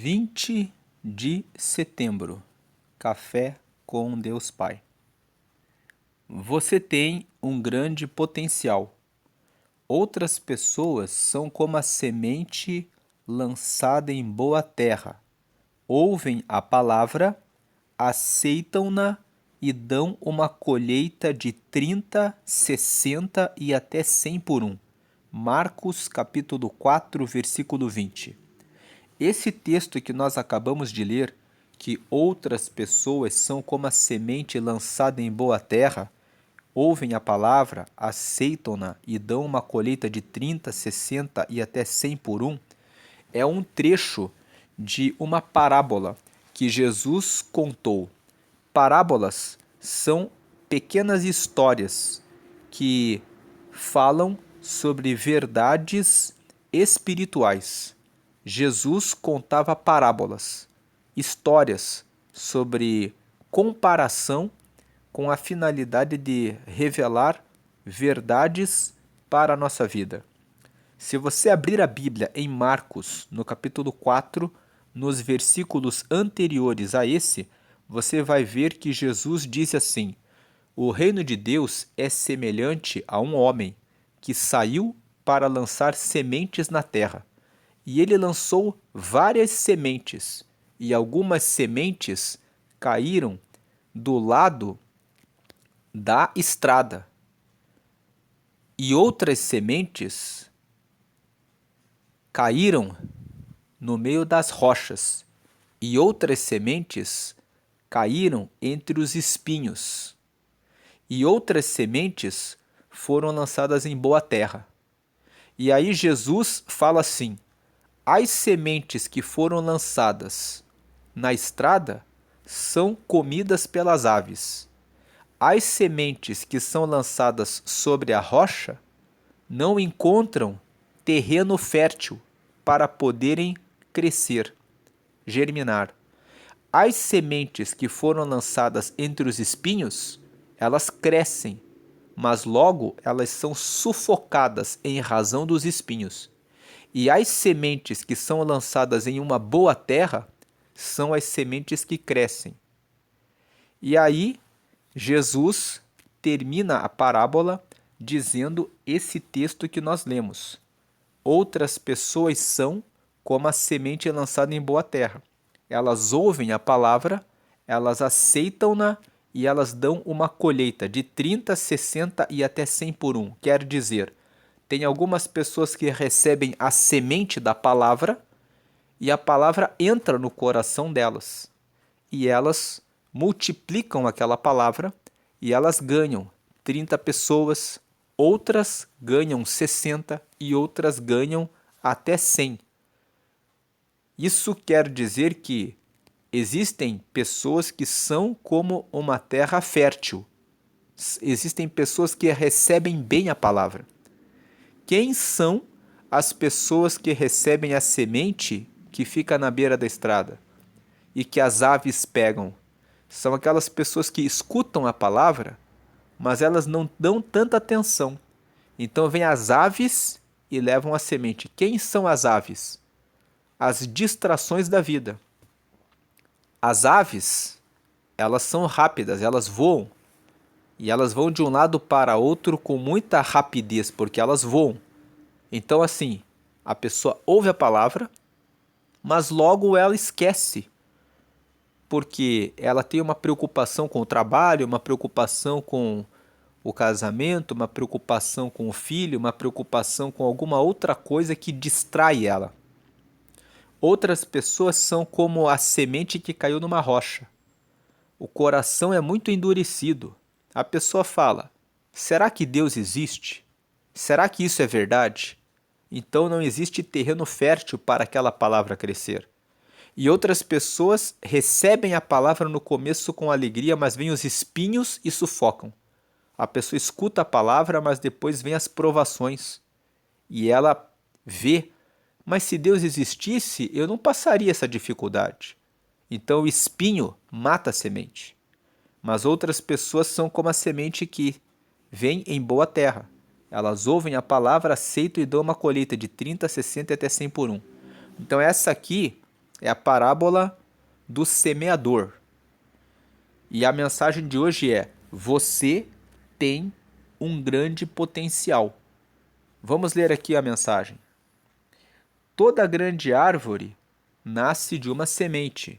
20 de setembro. Café com Deus Pai. Você tem um grande potencial. Outras pessoas são como a semente lançada em boa terra. Ouvem a palavra, aceitam-na e dão uma colheita de 30, 60 e até 100 por um. Marcos capítulo 4, versículo 20. Esse texto que nós acabamos de ler, que outras pessoas são como a semente lançada em boa terra, ouvem a palavra, aceitam-na e dão uma colheita de 30, 60 e até 100 por um, é um trecho de uma parábola que Jesus contou. Parábolas são pequenas histórias que falam sobre verdades espirituais. Jesus contava parábolas, histórias sobre comparação com a finalidade de revelar verdades para a nossa vida. Se você abrir a Bíblia em Marcos, no capítulo 4, nos versículos anteriores a esse, você vai ver que Jesus diz assim: o reino de Deus é semelhante a um homem que saiu para lançar sementes na terra. E ele lançou várias sementes, e algumas sementes caíram do lado da estrada, e outras sementes caíram no meio das rochas, e outras sementes caíram entre os espinhos, e outras sementes foram lançadas em boa terra. E aí Jesus fala assim: as sementes que foram lançadas na estrada são comidas pelas aves. As sementes que são lançadas sobre a rocha não encontram terreno fértil para poderem crescer, germinar. As sementes que foram lançadas entre os espinhos, elas crescem, mas logo elas são sufocadas em razão dos espinhos. E as sementes que são lançadas em uma boa terra são as sementes que crescem. E aí, Jesus termina a parábola dizendo esse texto que nós lemos: outras pessoas são como a semente lançada em boa terra. Elas ouvem a palavra, elas aceitam-na e elas dão uma colheita de 30, 60 e até 100 por um. Quer dizer, tem algumas pessoas que recebem a semente da palavra e a palavra entra no coração delas. E elas multiplicam aquela palavra e elas ganham 30 pessoas, outras ganham 60 e outras ganham até 100. Isso quer dizer que existem pessoas que são como uma terra fértil. Existem pessoas que recebem bem a palavra. Quem são as pessoas que recebem a semente que fica na beira da estrada e que as aves pegam? São aquelas pessoas que escutam a palavra, mas elas não dão tanta atenção. Então vêm as aves e levam a semente. Quem são as aves? As distrações da vida. As aves, elas são rápidas, elas voam. E elas vão de um lado para outro com muita rapidez, porque elas voam. Então, assim, a pessoa ouve a palavra, mas logo ela esquece, porque ela tem uma preocupação com o trabalho, uma preocupação com o casamento, uma preocupação com o filho, uma preocupação com alguma outra coisa que distrai ela. Outras pessoas são como a semente que caiu numa rocha. O coração é muito endurecido. A pessoa fala: será que Deus existe? Será que isso é verdade? Então não existe terreno fértil para aquela palavra crescer. E outras pessoas recebem a palavra no começo com alegria, mas vêm os espinhos e sufocam. A pessoa escuta a palavra, mas depois vêm as provações. E ela vê: mas se Deus existisse, eu não passaria essa dificuldade. Então o espinho mata a semente. Mas outras pessoas são como a semente que vem em boa terra. Elas ouvem a palavra, aceitam e dão uma colheita de 30, 60 e até 100 por um. Então essa aqui É a parábola do semeador. E a mensagem de hoje é: você tem um grande potencial. Vamos ler aqui a mensagem. Toda grande árvore nasce de uma semente.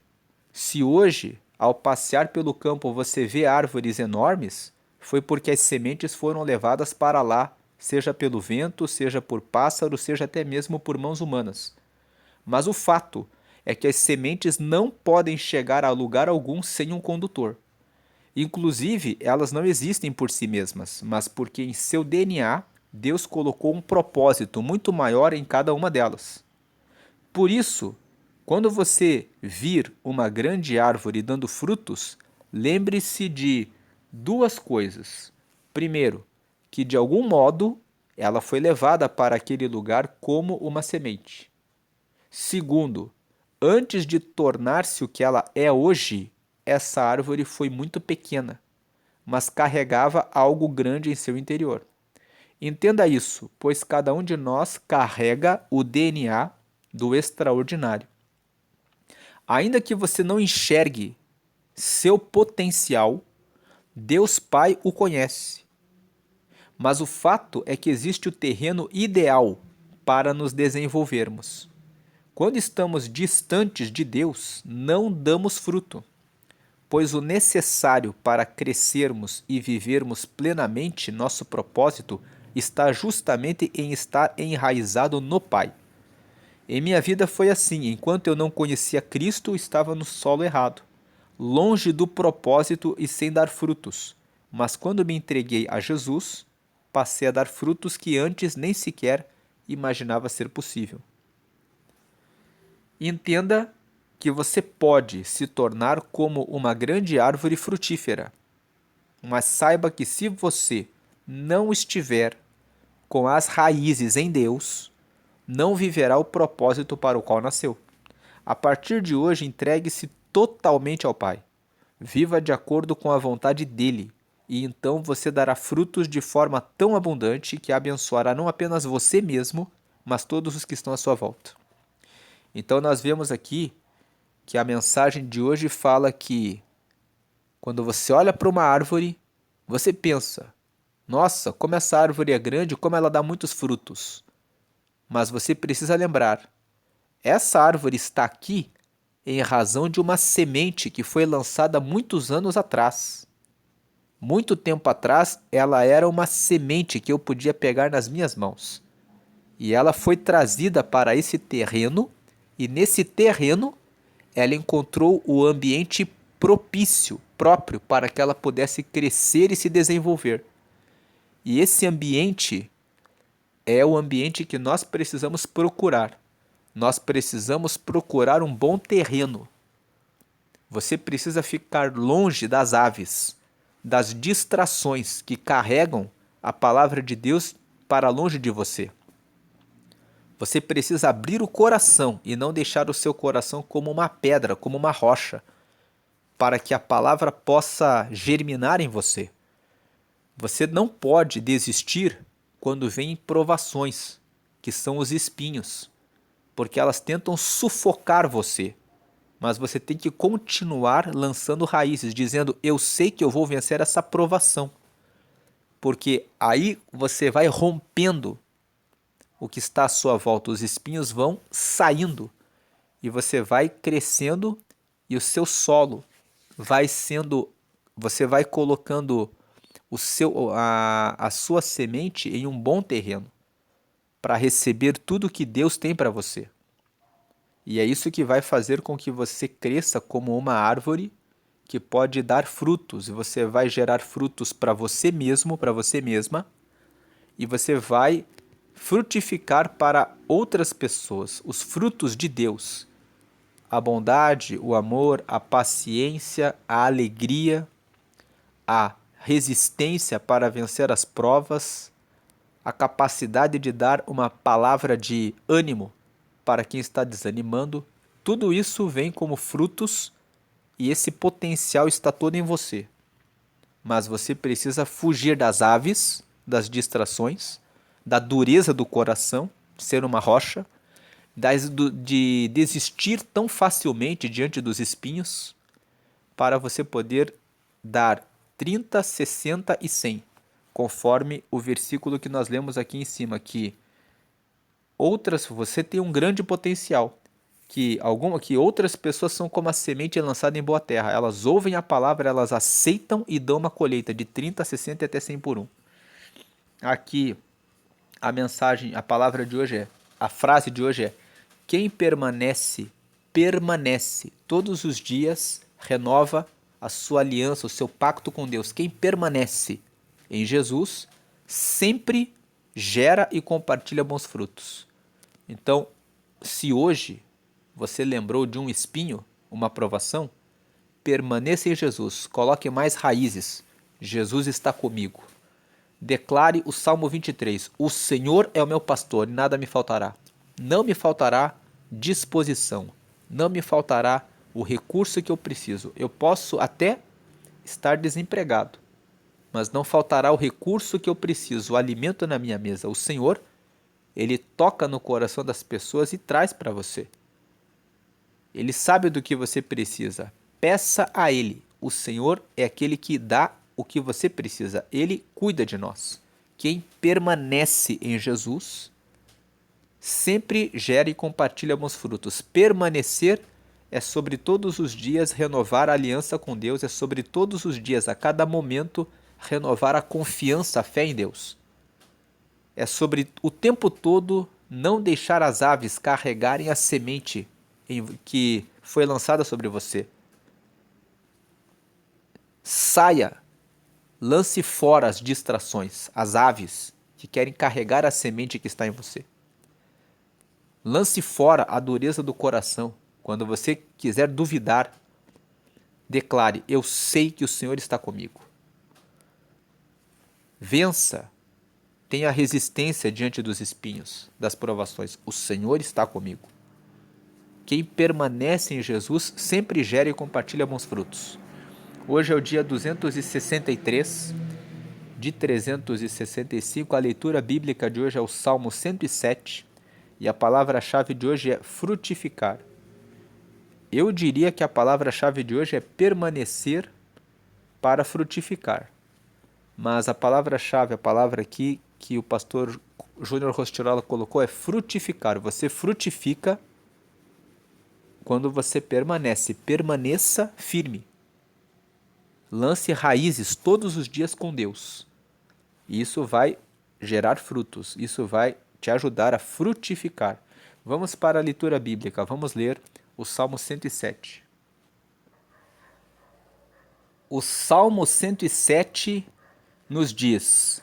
Se hoje, ao passear pelo campo, você vê árvores enormes, foi porque as sementes foram levadas para lá, seja pelo vento, seja por pássaros, seja até mesmo por mãos humanas. Mas o fato é que as sementes não podem chegar a lugar algum sem um condutor. Inclusive, elas não existem por si mesmas, mas porque em seu DNA Deus colocou um propósito muito maior em cada uma delas. Por isso, quando você vir uma grande árvore dando frutos, lembre-se de duas coisas. Primeiro, que de algum modo ela foi levada para aquele lugar como uma semente. Segundo, antes de tornar-se o que ela é hoje, essa árvore foi muito pequena, mas carregava algo grande em seu interior. Entenda isso, pois cada um de nós carrega o DNA do extraordinário. Ainda que você não enxergue seu potencial, Deus Pai o conhece. Mas o fato é que existe o terreno ideal para nos desenvolvermos. Quando estamos distantes de Deus, não damos fruto, pois o necessário para crescermos e vivermos plenamente nosso propósito está justamente em estar enraizado no Pai. Em minha vida foi assim: enquanto eu não conhecia Cristo, estava no solo errado, longe do propósito e sem dar frutos. Mas quando me entreguei a Jesus, passei a dar frutos que antes nem sequer imaginava ser possível. Entenda que você pode se tornar como uma grande árvore frutífera, mas saiba que se você não estiver com as raízes em Deus, não viverá o propósito para o qual nasceu. A partir de hoje, entregue-se totalmente ao Pai. Viva de acordo com a vontade dele, e então você dará frutos de forma tão abundante que abençoará não apenas você mesmo, mas todos os que estão à sua volta. Então nós vemos aqui que a mensagem de hoje fala que quando você olha para uma árvore, você pensa: nossa, como essa árvore é grande, como ela dá muitos frutos. Mas você precisa lembrar, essa árvore está aqui em razão de uma semente que foi lançada muitos anos atrás. Muito tempo atrás, ela era uma semente que eu podia pegar nas minhas mãos. E ela foi trazida para esse terreno, e nesse terreno ela encontrou o ambiente propício, próprio, para que ela pudesse crescer e se desenvolver. E esse ambiente é o ambiente que nós precisamos procurar. Nós precisamos procurar um bom terreno. Você precisa ficar longe das aves, das distrações que carregam a palavra de Deus para longe de você. Você precisa abrir o coração e não deixar o seu coração como uma pedra, como uma rocha, para que a palavra possa germinar em você. Você não pode desistir quando vêm provações, que são os espinhos, porque elas tentam sufocar você. Mas você tem que continuar lançando raízes, dizendo: eu sei que eu vou vencer essa provação. Porque aí você vai rompendo o que está à sua volta, os espinhos vão saindo e você vai crescendo e o seu solo vai sendo, você vai colocando a sua semente em um bom terreno para receber tudo que Deus tem para você. E é isso que vai fazer com que você cresça como uma árvore que pode dar frutos, e você vai gerar frutos para você mesmo, para você mesma, e você vai frutificar para outras pessoas, os frutos de Deus. A bondade, o amor, a paciência, a alegria, a resistência para vencer as provas, a capacidade de dar uma palavra de ânimo para quem está desanimando, tudo isso vem como frutos e esse potencial está todo em você. Mas você precisa fugir das aves, das distrações, da dureza do coração, ser uma rocha, de desistir tão facilmente diante dos espinhos, para você poder dar 30, 60 e 100, conforme o versículo que nós lemos aqui em cima, que você tem um grande potencial, que outras pessoas são como a semente lançada em boa terra. Elas ouvem a palavra, elas aceitam e dão uma colheita de 30, 60 e até 100 por um. Aqui a mensagem, a palavra de hoje a frase de hoje é: quem permanece, permanece. Todos os dias renova a sua aliança, o seu pacto com Deus. Quem permanece em Jesus sempre gera e compartilha bons frutos. Então, se hoje você lembrou de um espinho, uma provação, permaneça em Jesus, coloque mais raízes. Jesus está comigo. Declare o Salmo 23. O Senhor é o meu pastor e nada me faltará. Não me faltará disposição. Não me faltará o recurso que eu preciso. Eu posso até estar desempregado, mas não faltará o recurso que eu preciso, o alimento na minha mesa. O Senhor, Ele toca no coração das pessoas e traz para você. Ele sabe do que você precisa. Peça a Ele. O Senhor é aquele que dá o que você precisa. Ele cuida de nós. Quem permanece em Jesus sempre gera e compartilha bons frutos. Permanecer é sobre todos os dias renovar a aliança com Deus, é sobre todos os dias, a cada momento, renovar a confiança, a fé em Deus. É sobre o tempo todo não deixar as aves carregarem a semente que foi lançada sobre você. Saia, lance fora as distrações, as aves que querem carregar a semente que está em você. Lance fora a dureza do coração. Quando você quiser duvidar, declare: eu sei que o Senhor está comigo. Vença, tenha resistência diante dos espinhos, das provações. O Senhor está comigo. Quem permanece em Jesus sempre gera e compartilha bons frutos. Hoje é o dia 263 de 365. A leitura bíblica de hoje é o Salmo 107 e a palavra-chave de hoje é frutificar. Eu diria que a palavra-chave de hoje é permanecer para frutificar. Mas a palavra-chave, a palavra aqui que o pastor Júnior Rostirola colocou é frutificar. Você frutifica quando você permanece. Permaneça firme. Lance raízes todos os dias com Deus. Isso vai gerar frutos. Isso vai te ajudar a frutificar. Vamos para a leitura bíblica. Vamos ler o Salmo 107. O Salmo 107 nos diz: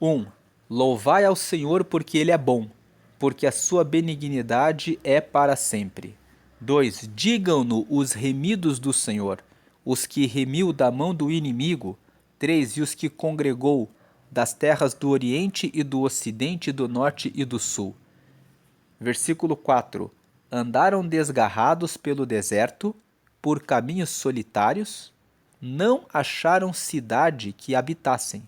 1. Louvai ao Senhor porque Ele é bom, porque a sua benignidade é para sempre. 2. Digam-no os remidos do Senhor, os que remiu da mão do inimigo. 3. E os que congregou das terras do Oriente e do Ocidente, do Norte e do Sul. Versículo 4. Andaram desgarrados pelo deserto, por caminhos solitários, não acharam cidade que habitassem.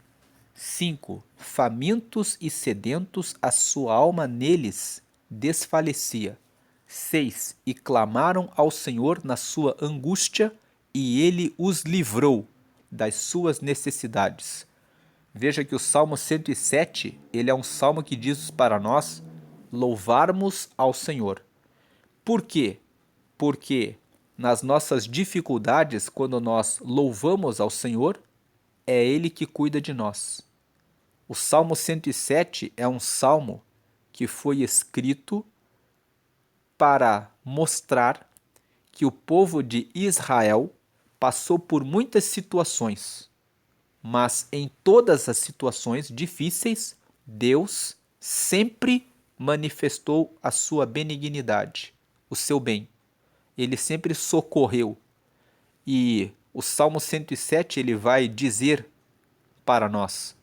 5. Famintos e sedentos, a sua alma neles desfalecia. 6. E clamaram ao Senhor na sua angústia, e ele os livrou das suas necessidades. Veja que o Salmo 107, ele é um salmo que diz para nós louvarmos ao Senhor. Por quê? Porque nas nossas dificuldades, quando nós louvamos ao Senhor, é Ele que cuida de nós. O Salmo 107 é um salmo que foi escrito para mostrar que o povo de Israel passou por muitas situações, mas em todas as situações difíceis, Deus sempre manifestou a sua benignidade, o seu bem. Ele sempre socorreu. E o Salmo 107 ele vai dizer para nós: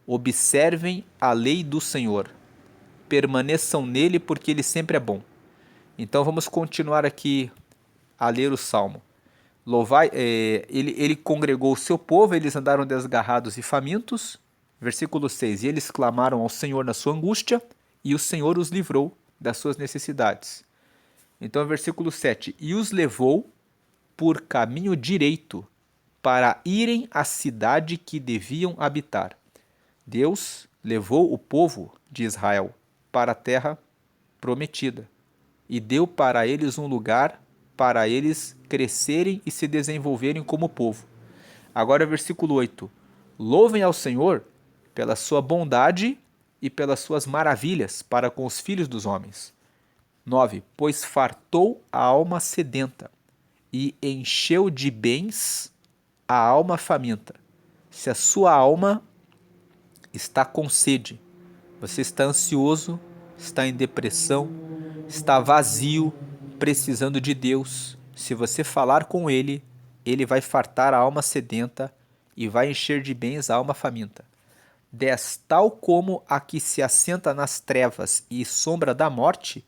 observem a lei do Senhor, permaneçam nele porque ele sempre é bom. Então vamos continuar aqui a ler o Salmo. Ele congregou o seu povo, eles andaram desgarrados e famintos. Versículo 6. E eles clamaram ao Senhor na sua angústia, e o Senhor os livrou das suas necessidades. Então, versículo 7. E os levou por caminho direito para irem à cidade que deviam habitar. Deus levou o povo de Israel para a terra prometida e deu para eles um lugar para eles crescerem e se desenvolverem como povo. Agora, versículo 8. Louvem ao Senhor pela sua bondade e pelas suas maravilhas para com os filhos dos homens. 9. Pois fartou a alma sedenta e encheu de bens a alma faminta. Se a sua alma está com sede, você está ansioso, está em depressão, está vazio, precisando de Deus, se você falar com Ele, Ele vai fartar a alma sedenta e vai encher de bens a alma faminta. 10. Tal como a que se assenta nas trevas e sombra da morte,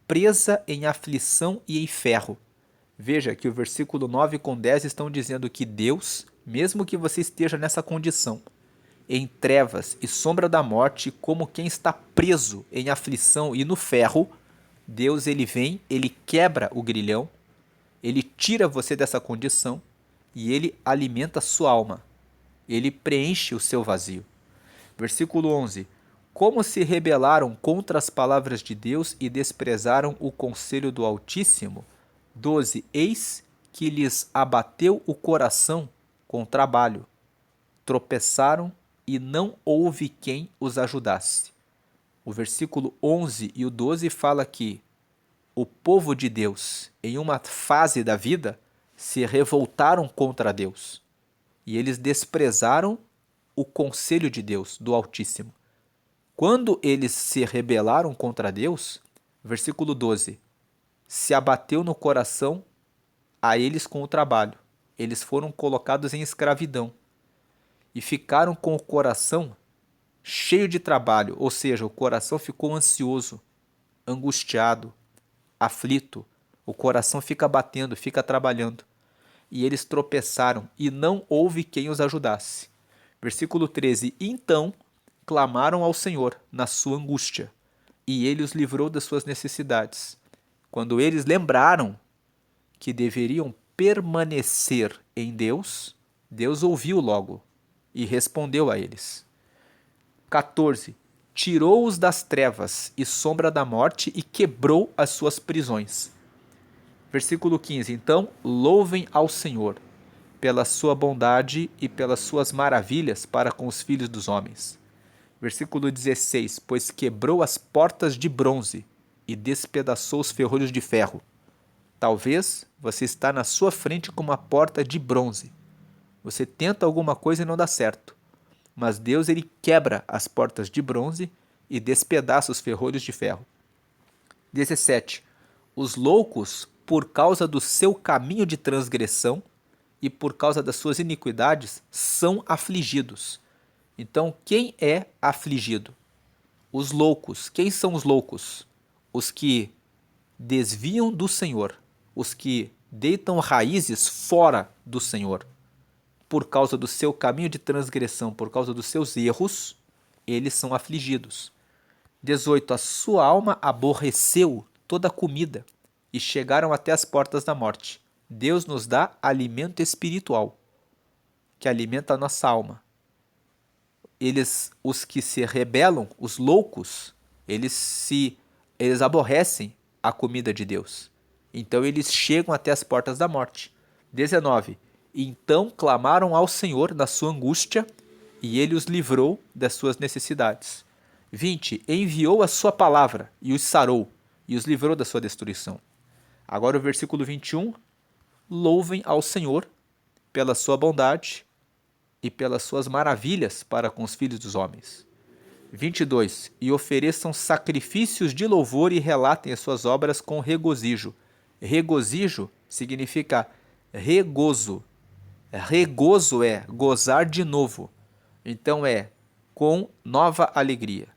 presa em aflição e em ferro. Veja que o versículo 9 com 10 estão dizendo que Deus, mesmo que você esteja nessa condição, em trevas e sombra da morte, como quem está preso em aflição e no ferro, Deus ele vem, ele quebra o grilhão, ele tira você dessa condição e ele alimenta a sua alma. Ele preenche o seu vazio. Versículo 11. Como se rebelaram contra as palavras de Deus e desprezaram o conselho do Altíssimo. 12. Eis que lhes abateu o coração com trabalho. Tropeçaram e não houve quem os ajudasse. O versículo 11 e o 12 fala que o povo de Deus, em uma fase da vida, se revoltaram contra Deus. E eles desprezaram o conselho de Deus, do Altíssimo. Quando eles se rebelaram contra Deus, versículo 12, se abateu no coração a eles com o trabalho. Eles foram colocados em escravidão e ficaram com o coração cheio de trabalho, ou seja, o coração ficou ansioso, angustiado, aflito, o coração fica batendo, fica trabalhando. E eles tropeçaram e não houve quem os ajudasse. Versículo 13, então clamaram ao Senhor na sua angústia, e ele os livrou das suas necessidades. Quando eles lembraram que deveriam permanecer em Deus, Deus ouviu logo e respondeu a eles. 14. Tirou-os das trevas e sombra da morte e quebrou as suas prisões. Versículo 15. Então louvem ao Senhor pela sua bondade e pelas suas maravilhas para com os filhos dos homens. Versículo 16. Pois quebrou as portas de bronze e despedaçou os ferrolhos de ferro. Talvez você está na sua frente com uma porta de bronze. Você tenta alguma coisa e não dá certo. Mas Deus ele quebra as portas de bronze e despedaça os ferrolhos de ferro. 17. Os loucos, por causa do seu caminho de transgressão e por causa das suas iniquidades, são afligidos. Então, quem é afligido? Os loucos. Quem são os loucos? Os que desviam do Senhor, os que deitam raízes fora do Senhor. Por causa do seu caminho de transgressão, por causa dos seus erros, eles são afligidos. 18. A sua alma aborreceu toda a comida e chegaram até as portas da morte. Deus nos dá alimento espiritual, que alimenta a nossa alma. Os que se rebelam, os loucos, eles aborrecem a comida de Deus. Então eles chegam até as portas da morte. 19. Então clamaram ao Senhor na sua angústia, e ele os livrou das suas necessidades. 20. Enviou a sua palavra, e os sarou, e os livrou da sua destruição. Agora o versículo 21. Louvem ao Senhor pela sua bondade e pelas suas maravilhas para com os filhos dos homens. 22. E ofereçam sacrifícios de louvor e relatem as suas obras com regozijo. Regozijo significa regozo. Regozo é gozar de novo. Então é com nova alegria.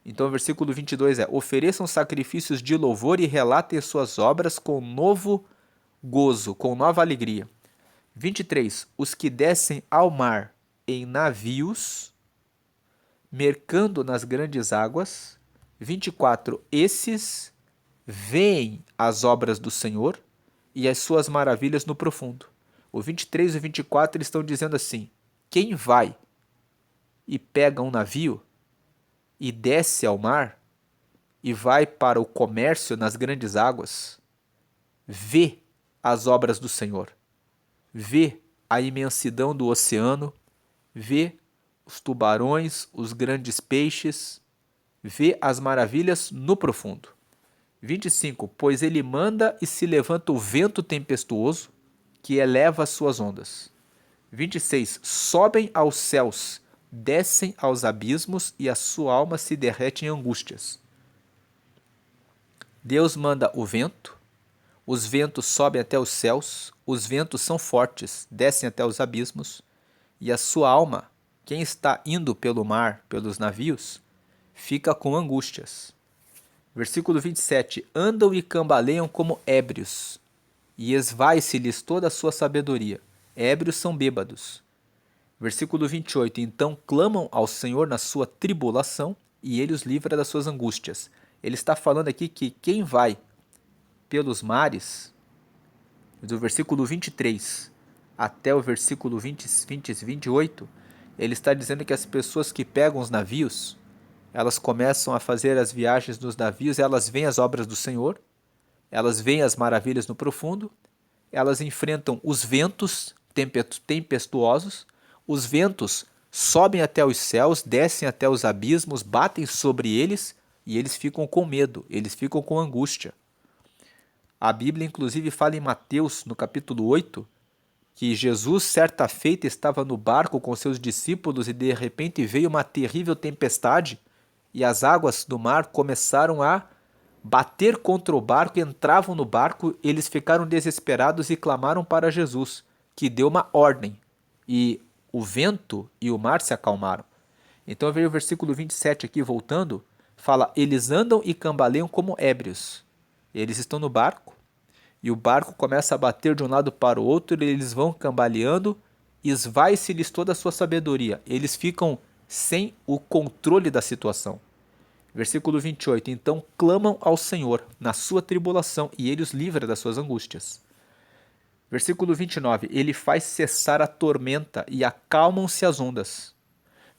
Então o versículo 22 é: ofereçam sacrifícios de louvor e relatem as suas obras com novo gozo, com nova alegria. 23. Os que descem ao mar em navios, mercando nas grandes águas, 24. Esses veem as obras do Senhor e as suas maravilhas no profundo. O 23 e o 24 eles estão dizendo assim: quem vai e pega um navio e desce ao mar e vai para o comércio nas grandes águas, vê as obras do Senhor, vê a imensidão do oceano, vê os tubarões, os grandes peixes, vê as maravilhas no profundo. 25. Pois ele manda e se levanta o vento tempestuoso que eleva as suas ondas. 26. Sobem aos céus, descem aos abismos e a sua alma se derrete em angústias. Deus manda o vento, os ventos sobem até os céus, os ventos são fortes, descem até os abismos, e a sua alma, quem está indo pelo mar, pelos navios, fica com angústias. Versículo 27. Andam e cambaleiam como ébrios, e esvai-se-lhes toda a sua sabedoria. Ébrios são bêbados. Versículo 28. Então clamam ao Senhor na sua tribulação, e ele os livra das suas angústias. Ele está falando aqui que quem vai pelos mares, do versículo 23 até o versículo 28, ele está dizendo que as pessoas que pegam os navios, elas começam a fazer as viagens nos navios, elas veem as obras do Senhor, elas veem as maravilhas no profundo, elas enfrentam os ventos tempestuosos, os ventos sobem até os céus, descem até os abismos, batem sobre eles e eles ficam com medo, eles ficam com angústia. A Bíblia, inclusive, fala em Mateus, no capítulo 8, que Jesus, certa feita, estava no barco com seus discípulos e de repente veio uma terrível tempestade e as águas do mar começaram a bater contra o barco, entravam no barco, eles ficaram desesperados e clamaram para Jesus, que deu uma ordem e o vento e o mar se acalmaram. Então veio o versículo 27 aqui, voltando, fala: eles andam e cambaleiam como ébrios. Eles estão no barco, e o barco começa a bater de um lado para o outro, e eles vão cambaleando, e esvai-se-lhes toda a sua sabedoria. Eles ficam sem o controle da situação. Versículo 28. Então clamam ao Senhor na sua tribulação, e ele os livra das suas angústias. Versículo 29. Ele faz cessar a tormenta, e acalmam-se as ondas.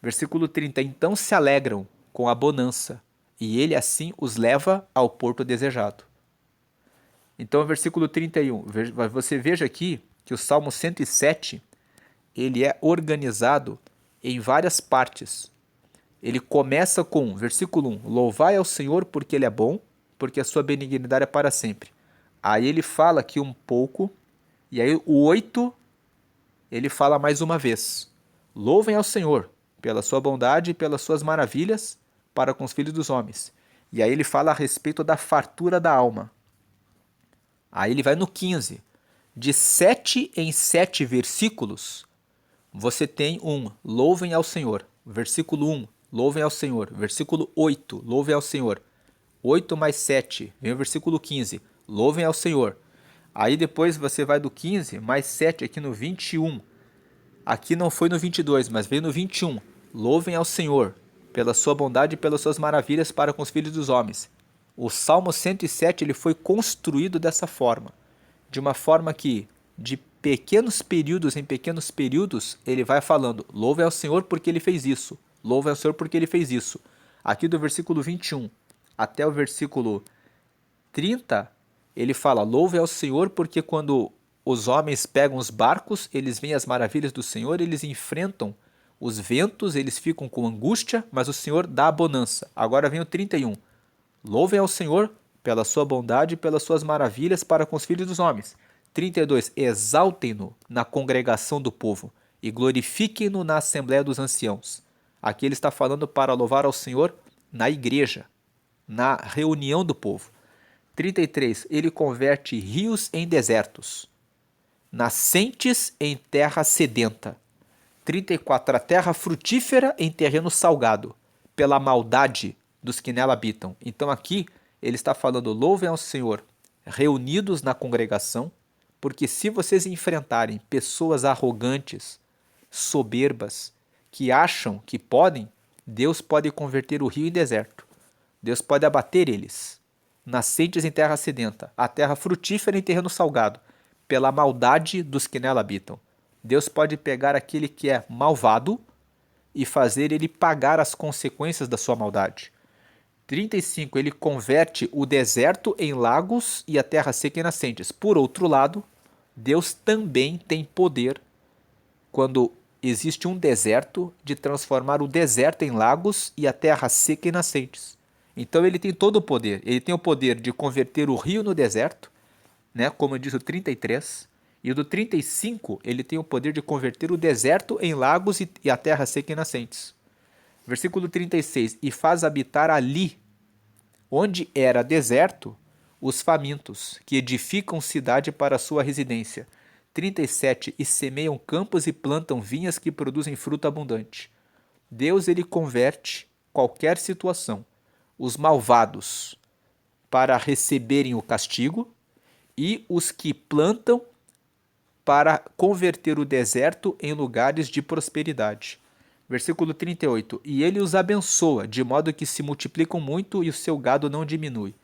Versículo 30. Então se alegram com a bonança, e ele assim os leva ao porto desejado. Então, versículo 31, você veja aqui que o Salmo 107, ele é organizado em várias partes. Ele começa com, versículo 1, louvai ao Senhor porque ele é bom, porque a sua benignidade é para sempre. Aí ele fala aqui um pouco, e aí o 8, ele fala mais uma vez, louvem ao Senhor pela sua bondade e pelas suas maravilhas para com os filhos dos homens. E aí ele fala a respeito da fartura da alma. Aí ele vai no 15. De 7 em 7 versículos, você tem louvem ao Senhor. Versículo 1, louvem ao Senhor. Versículo 8, louvem ao Senhor. 8 mais 7, vem o versículo 15, louvem ao Senhor. Aí depois você vai do 15 mais 7 aqui no 21. Aqui não foi no 22, mas veio no 21. Louvem ao Senhor pela sua bondade e pelas suas maravilhas para com os filhos dos homens. O Salmo 107 ele foi construído dessa forma, de uma forma que, de pequenos períodos em pequenos períodos, ele vai falando, louve ao Senhor porque ele fez isso, louve ao Senhor porque ele fez isso. Aqui do versículo 21 até o versículo 30, ele fala, louve ao Senhor porque quando os homens pegam os barcos, eles veem as maravilhas do Senhor, eles enfrentam os ventos, eles ficam com angústia, mas o Senhor dá a bonança. Agora vem o 31. Louvem ao Senhor pela sua bondade e pelas suas maravilhas para com os filhos dos homens. 32. Exaltem-no na congregação do povo e glorifiquem-no na assembleia dos anciãos. Aqui ele está falando para louvar ao Senhor na igreja, na reunião do povo. 33. Ele converte rios em desertos, nascentes em terra sedenta. 34. A terra frutífera em terreno salgado, pela maldade dos que nela habitam. Então aqui ele está falando, louvem ao Senhor, reunidos na congregação, porque se vocês enfrentarem pessoas arrogantes, soberbas, que acham que podem, Deus pode converter o rio em deserto. Deus pode abater eles. Nascentes em terra sedenta, a terra frutífera em terreno salgado, pela maldade dos que nela habitam. Deus pode pegar aquele que é malvado e fazer ele pagar as consequências da sua maldade. 35. Ele converte o deserto em lagos e a terra seca em nascentes. Por outro lado, Deus também tem poder, quando existe um deserto, de transformar o deserto em lagos e a terra seca em nascentes. Então ele tem todo o poder. Ele tem o poder de converter o rio no deserto, né, como diz o 33. E o do 35, ele tem o poder de converter o deserto em lagos e a terra seca em nascentes. Versículo 36. E faz habitar ali, onde era deserto, os famintos, que edificam cidade para sua residência. 37. E semeiam campos e plantam vinhas que produzem fruto abundante. Deus, ele converte qualquer situação. Os malvados para receberem o castigo e os que plantam para converter o deserto em lugares de prosperidade. Versículo 38. E ele os abençoa, de modo que se multiplicam muito e o seu gado não diminui.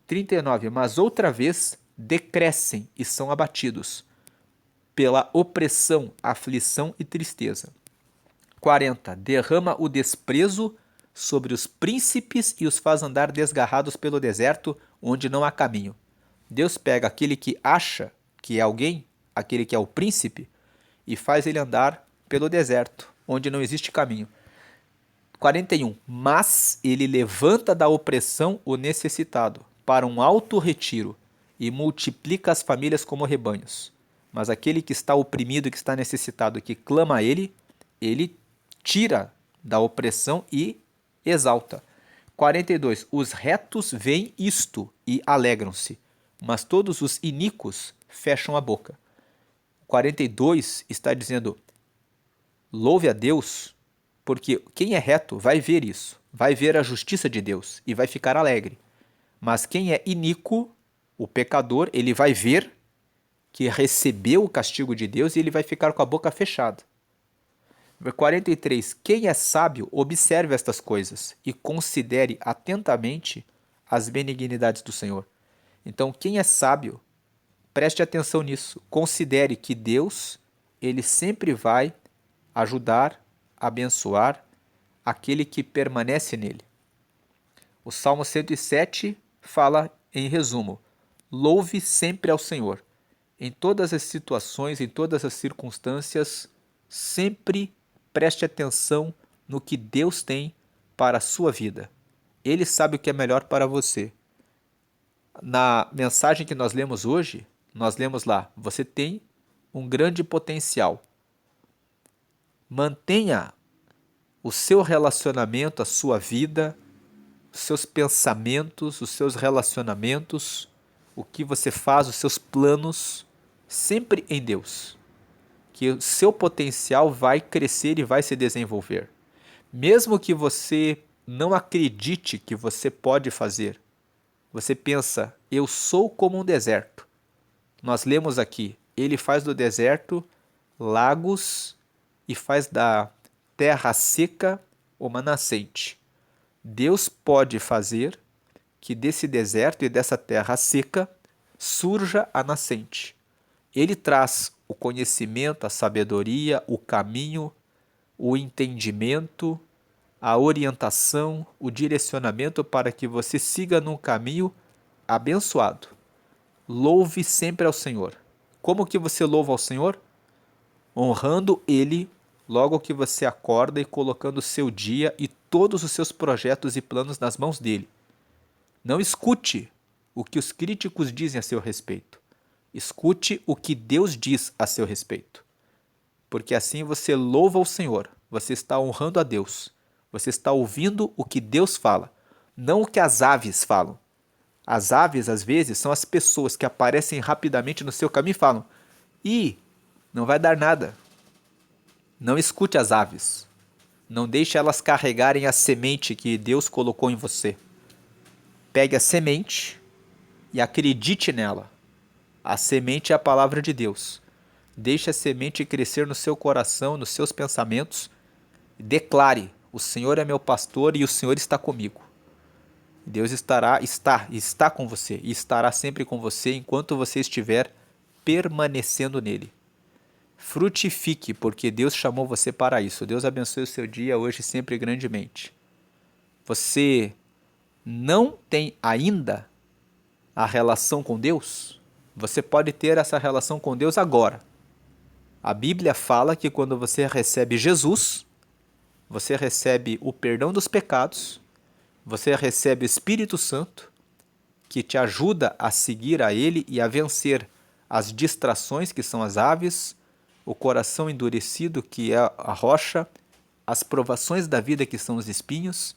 39. Mas outra vez decrescem e são abatidos pela opressão, aflição e tristeza. 40. Derrama o desprezo sobre os príncipes e os faz andar desgarrados pelo deserto, onde não há caminho. Deus pega aquele que acha que é alguém, aquele que é o príncipe, e faz ele andar pelo deserto, onde não existe caminho. 41. Mas ele levanta da opressão o necessitado, para um alto retiro, e multiplica as famílias como rebanhos. Mas aquele que está oprimido, que está necessitado, que clama a ele, ele tira da opressão e exalta. 42. Os retos veem isto e alegram-se, mas todos os iníquos fecham a boca. 42 está dizendo: louve a Deus, porque quem é reto vai ver isso, vai ver a justiça de Deus e vai ficar alegre. Mas quem é iníquo, o pecador, ele vai ver que recebeu o castigo de Deus e ele vai ficar com a boca fechada. 43. Quem é sábio, observe estas coisas e considere atentamente as benignidades do Senhor. Então, quem é sábio, preste atenção nisso. Considere que Deus, ele sempre vai ajudar, abençoar aquele que permanece nele. O Salmo 107 fala, em resumo: louve sempre ao Senhor. Em todas as situações, em todas as circunstâncias, sempre preste atenção no que Deus tem para a sua vida. Ele sabe o que é melhor para você. Na mensagem que nós lemos hoje, nós lemos lá: você tem um grande potencial. Mantenha o seu relacionamento, a sua vida, os seus pensamentos, os seus relacionamentos, o que você faz, os seus planos, sempre em Deus. Que o seu potencial vai crescer e vai se desenvolver. Mesmo que você não acredite que você pode fazer, você pensa: eu sou como um deserto. Nós lemos aqui: ele faz do deserto lagos e faz da terra seca uma nascente. Deus pode fazer que desse deserto e dessa terra seca surja a nascente. Ele traz o conhecimento, a sabedoria, o caminho, o entendimento, a orientação, o direcionamento para que você siga num caminho abençoado. Louve sempre ao Senhor. Como que você louva ao Senhor? Honrando Ele logo que você acorda e colocando o seu dia e todos os seus projetos e planos nas mãos dele. Não escute o que os críticos dizem a seu respeito. Escute o que Deus diz a seu respeito. Porque assim você louva o Senhor, você está honrando a Deus, você está ouvindo o que Deus fala, não o que as aves falam. As aves, às vezes, são as pessoas que aparecem rapidamente no seu caminho e falam: ih, não vai dar nada. Não escute as aves. Não deixe elas carregarem a semente que Deus colocou em você. Pegue a semente e acredite nela. A semente é a palavra de Deus. Deixe a semente crescer no seu coração, nos seus pensamentos. Declare: o Senhor é meu pastor e o Senhor está comigo. Deus está com você e estará sempre com você enquanto você estiver permanecendo nele. Frutifique, porque Deus chamou você para isso. Deus abençoe o seu dia hoje sempre grandemente. Você não tem ainda a relação com Deus? Você pode ter essa relação com Deus agora. A Bíblia fala que quando você recebe Jesus, você recebe o perdão dos pecados, você recebe o Espírito Santo, que te ajuda a seguir a Ele e a vencer as distrações, que são as aves, o coração endurecido, que é a rocha, as provações da vida, que são os espinhos,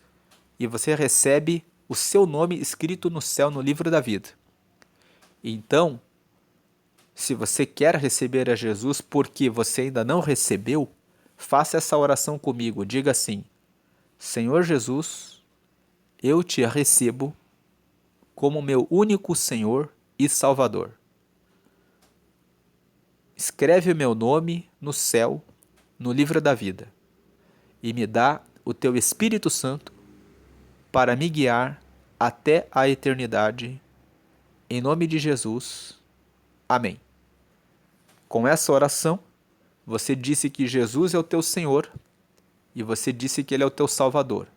e você recebe o seu nome escrito no céu, no livro da vida. Então, se você quer receber a Jesus porque você ainda não recebeu, faça essa oração comigo. Diga assim: Senhor Jesus, eu te recebo como meu único Senhor e Salvador. Escreve o meu nome no céu, no livro da vida, e me dá o teu Espírito Santo para me guiar até a eternidade. Em nome de Jesus. Amém. Com essa oração, você disse que Jesus é o teu Senhor e você disse que Ele é o teu Salvador.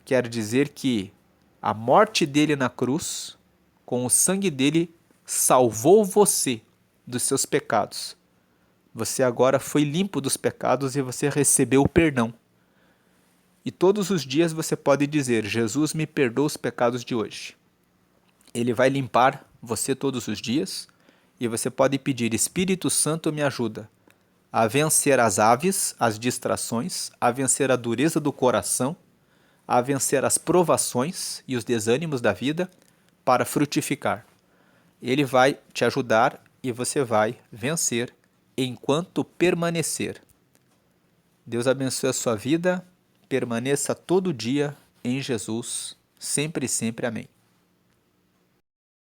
Quer dizer que a morte dele na cruz, com o sangue dele, salvou você dos seus pecados. Você agora foi limpo dos pecados e você recebeu o perdão. E todos os dias você pode dizer: Jesus, me perdoa os pecados de hoje. Ele vai limpar você todos os dias e você pode pedir: Espírito Santo, me ajuda a vencer as aves, as distrações, a vencer a dureza do coração, a vencer as provações e os desânimos da vida para frutificar. Ele vai te ajudar e você vai vencer enquanto permanecer. Deus abençoe a sua vida, permaneça todo dia em Jesus, sempre e sempre. Amém.